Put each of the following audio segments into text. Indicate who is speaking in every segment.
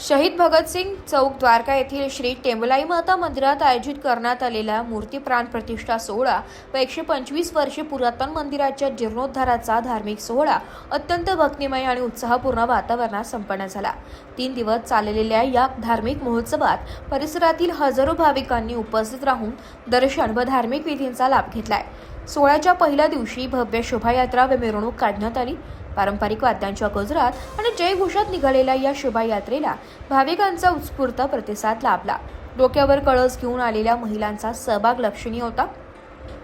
Speaker 1: शहीद भगतसिंग चौक द्वारका येथील श्री टेंबलाई माता मंदिरात आयोजित करण्यात आलेला मूर्ती प्राण प्रतिष्ठा सोहळा व 125 वर्षे पुरातन मंदिराच्या जीर्णोद्धाराचा धार्मिक सोहळा अत्यंत भक्तिमय आणि उत्साहपूर्ण वातावरणात संपन्न झाला। 3 दिवस चाललेल्या या धार्मिक महोत्सवात परिसरातील हजारो भाविकांनी उपस्थित राहून दर्शन व धार्मिक विधींचा लाभ घेतलाय। सोहळ्याच्या पहिल्या दिवशी भव्य शोभायात्रा व मिरवणूक काढण्यात आली। पारंपरिक वाद्यांच्या गजरात आणि जयघोषात निघालेल्या या शोभायात्रेला भाविकांचा उत्स्फूर्त प्रतिसाद लाभला। डोक्यावर कळस घेऊन आलेल्या महिलांचा सहभाग लक्षणीय होता।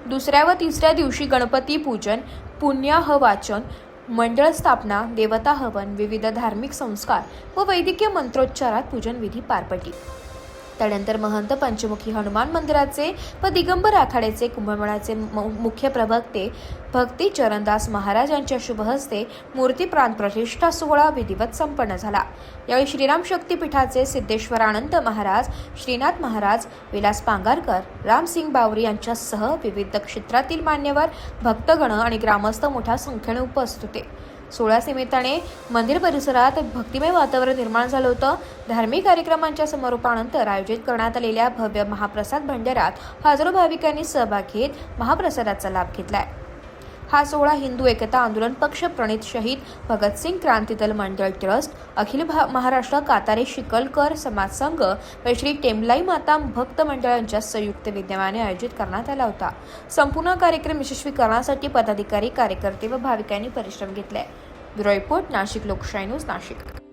Speaker 1: दुसऱ्या व तिसऱ्या दिवशी गणपती पूजन, पुण्याह वाचन, मंडळ स्थापना, देवता हवन, विविध धार्मिक संस्कार व वैदिकीय मंत्रोच्चारात पूजन विधी पार पडली। त्यानंतर महंत पंचमुखी हनुमान मंदिराचे व दिगंबर आखाड्याचे कुंभमेळ्याचे मुख्य प्रवक्ते भक्ती चरणदास महाराज यांच्या शुभ हस्ते मूर्ती प्राण प्रतिष्ठा सोहळा विधिवत संपन्न झाला। यावेळी श्रीराम शक्तीपीठाचे सिद्धेश्वरानंद महाराज, श्रीनाथ महाराज, विलास पांगारकर, रामसिंग बावरी यांच्यासह विविध क्षेत्रातील मान्यवर, भक्तगण आणि ग्रामस्थ मोठ्या संख्येने उपस्थित होते। सोहळ्या निमित्ताने मंदिर परिसरात भक्तिमय वातावरण निर्माण झालं होतं। धार्मिक कार्यक्रमांच्या समारोपानंतर आयोजित करण्यात आलेल्या भव्य महाप्रसाद भंडाऱ्यात हजारो भाविकांनी सहभाग घेत महाप्रसादाचा लाभ घेतलाय। हा सोहळा हिंदू एकता आंदोलन पक्ष प्रणित शहीद भगतसिंग क्रांती दल मंडळ ट्रस्ट, अखिल महाराष्ट्र कातारे शिकलकर समाज संघ व श्री टेंबलाई माता भक्त मंडळ यांच्या संयुक्त विद्यमाने आयोजित करण्यात आला होता। संपूर्ण कार्यक्रम यशस्वी करण्यासाठी पदाधिकारी, कार्यकर्ते व भाविकांनी परिश्रम घेतले। ब्युरो रिपोर्ट, नाशिक लोकशाही न्यूज, नाशिक।